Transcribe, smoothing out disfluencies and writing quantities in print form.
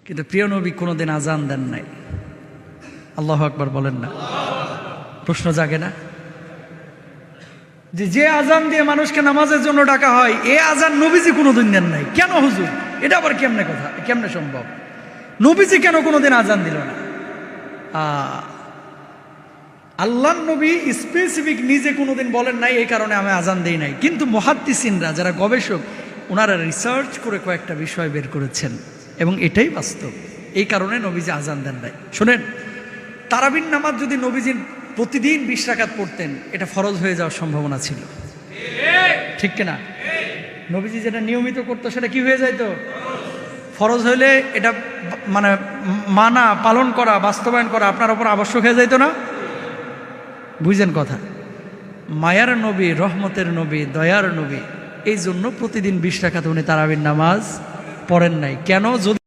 কিন্তু প্রিয় নবী কোনোদিন আজান দেন নাই। আল্লাহু আকবার বলেন না? প্রশ্ন জাগে না যে আজান দিয়ে মানুষকে নামাজের জন্য ডাকা হয়, এ আজান নবীজি কোনোদিন দেন নাই কেন হুজুর? এটা আবার কেমনে কথা, কেমনে সম্ভব? নবীজি কেন কোনোদিন আজান দিল না? আল্লাহর নবী স্পেসিফিক নিজে কোনোদিন বলেন নাই এই কারণে আমি আজান দেই নাই, কিন্তু মুহাদ্দিসিনরা যারা গবেষক ওনারা রিসার্চ করে কয়েকটা বিষয় বের করেছেন এবং এটাই বাস্তব। এই কারণে নবীজি আজান দেন নাই। শোনেন, তারাবির নামাজ যদি নবীজি প্রতিদিন 20 রাকাত পড়তেন, এটা ফরজ হয়ে যাওয়ার সম্ভাবনা ছিল, ঠিক কিনা? নবীজি যেটা নিয়মিত করতো সেটা কি হয়ে যাইতো? ফরজ হইলে এটা মানে মানা, পালন করা, বাস্তবায়ন করা আপনার উপর আবশ্যক হয়ে যাইতো না? বুঝছেন কথা? মায়ার নবী, রহমতের নবী, দয়ার নবী, এই জন্য প্রতিদিন 20 রাকাত উনি তারাবির নামাজ পড়েন নাই। কেন? যদি